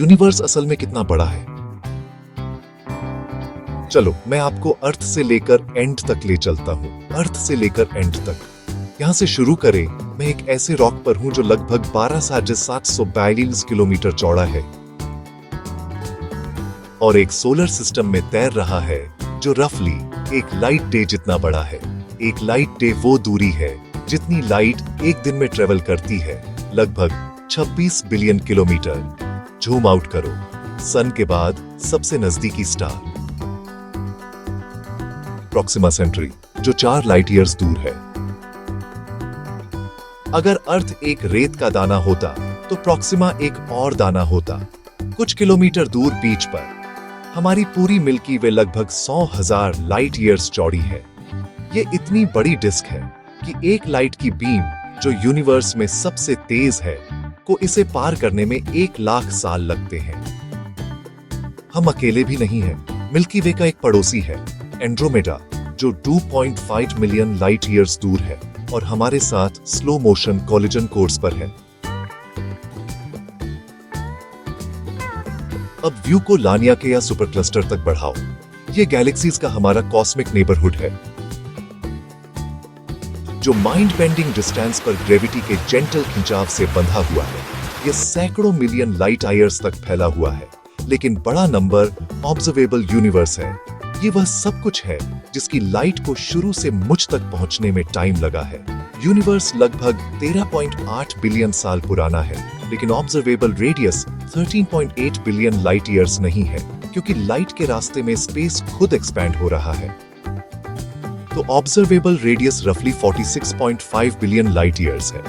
Universe असल में कितना बड़ा है? चलो मैं आपको अर्थ से लेकर एंड तक ले चलता हूँ। अर्थ से लेकर एंड तक यहाँ से शुरू करें। मैं एक ऐसे रॉक पर हूँ जो लगभग 12,742 किलोमीटर चौड़ा है और एक सोलर सिस्टम में तैर रहा है जो रफली एक लाइट डे जितना बड़ा है। एक लाइट डे वो दूरी है जितनी लाइट एक दिन में ट्रेवल करती है, लगभग 26 बिलियन किलोमीटर। झूम आउट करो, सन के बाद सबसे नजदीकी स्टार प्रॉक्सिमा सेंटरी जो 4 लाइट ईयर्स दूर है। अगर अर्थ एक रेत का दाना होता तो प्रॉक्सिमा एक और दाना होता, कुछ किलोमीटर दूर बीच पर। हमारी पूरी मिल्की वे लगभग 100,000 लाइट ईयर्स चौड़ी है। ये इतनी बड़ी डिस्क है कि एक लाइट की बीम जो यूनिवर्स में सबसे तेज है को इसे पार करने में 1,00,000 साल लगते हैं। हम अकेले भी नहीं हैं। मिल्की वे का एक पड़ोसी है एंड्रोमेडा जो 2.5 मिलियन लाइट ईयर्स दूर है और हमारे साथ स्लो मोशन कोलिजन कोर्स पर है। अब व्यू को लानियाके या सुपर क्लस्टर तक बढ़ाओ। ये गैलेक्सीज का हमारा कॉस्मिक नेबरहुड है जो माइंड बेंडिंग डिस्टेंस पर ग्रेविटी के जेंटल खिंचाव से बंधा हुआ है। ये सैकड़ों मिलियन लाइट ईयर्स तक फैला हुआ है, लेकिन बड़ा नंबर ऑब्जर्वेबल यूनिवर्स है। ये वह सब कुछ है जिसकी लाइट को शुरू से मुझ तक पहुंचने में टाइम लगा है। यूनिवर्स लगभग 13.8 बिलियन साल पुराना है, लेकिन observable radius 13.8 billion light years नहीं है, क्योंकि लाइट के रास्ते में स्पेस खुद एक्सपैंड हो रहा है। तो ऑब्जर्वेबल रेडियस रफली 46.5 बिलियन लाइट ईयर्स है।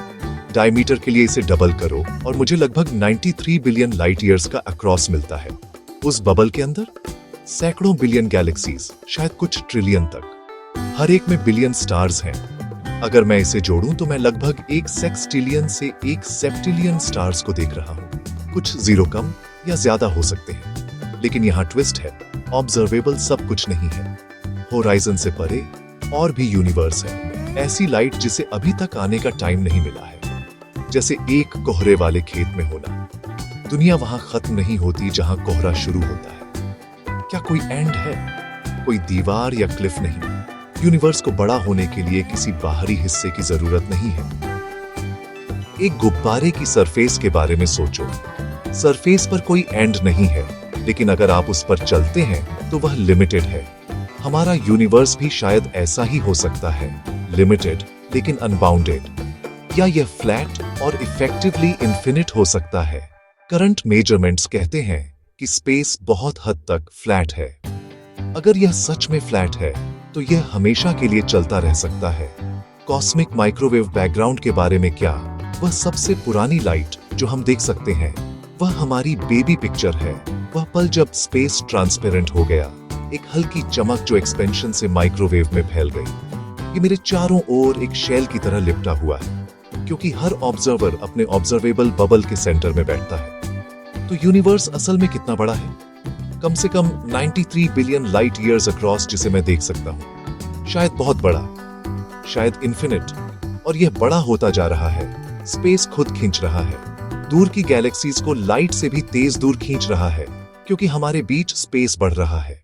डायमीटर के लिए इसे डबल करो और मुझे लगभग 93 बिलियन लाइट ईयर्स का अक्रॉस मिलता है। उस बबल के अंदर सैकड़ों बिलियन गैलेक्सीज, शायद कुछ ट्रिलियन तक। हर एक में बिलियन स्टार्स हैं। अगर मैं इसे जोड़ूं तो मैं लगभग 1 सेक्सटिलियन से 1 सेप्टिलियन स्टार्स को देख रहा हूं। कुछ जीरो कम या ज्यादा हो सकते हैं, लेकिन यहाँ ट्विस्ट है, ऑब्जर्वेबल सब कुछ नहीं है। होराइजन से परे और भी यूनिवर्स है, ऐसी लाइट जिसे अभी तक आने का टाइम नहीं मिला है। जैसे एक कोहरे वाले खेत में होना। दुनिया वहां खत्म नहीं होती जहां कोहरा शुरू होता है। क्या कोई एंड है? कोई दीवार या क्लिफ नहीं। यूनिवर्स को बड़ा होने के लिए किसी बाहरी हिस्से की जरूरत नहीं है। एक गुब्बारे की सरफेस के बारे में सोचो। सरफेस पर कोई एंड नहीं है, लेकिन अगर आप उस पर चलते हैं तो वह लिमिटेड है। हमारा यूनिवर्स भी शायद ऐसा ही हो सकता है, लिमिटेड लेकिन अनबाउंडेड। या यह फ्लैट और इफेक्टिवली इंफिनिट हो सकता है। करंट मेजरमेंट्स कहते हैं कि स्पेस बहुत हद तक फ्लैट है। अगर यह सच में फ्लैट है तो यह हमेशा के लिए चलता रह सकता है। कॉस्मिक माइक्रोवेव बैकग्राउंड के बारे में क्या? वह सबसे पुरानी लाइट जो हम देख सकते हैं, वह हमारी बेबी पिक्चर है। वह पल जब स्पेस ट्रांसपेरेंट हो गया, एक हल्की चमक जो एक्सपेंशन से माइक्रोवेव में फैल गई। ये मेरे चारों ओर एक शेल की तरह लिपटा हुआ है, क्योंकि हर ऑब्जर्वर अपने ऑब्जर्वेबल बबल के सेंटर में बैठता है। तो यूनिवर्स असल में कितना बड़ा है? कम से कम 93 बिलियन लाइट ईयर्स अक्रॉस जिसे मैं देख सकता हूं। शायद बहुत बड़ा, शायद इन्फिनिट। और यह बड़ा होता जा रहा है। स्पेस खुद खींच रहा है। दूर की गैलेक्सीज को लाइट से भी तेज दूर खींच रहा है, क्योंकि हमारे बीच स्पेस बढ़ रहा है।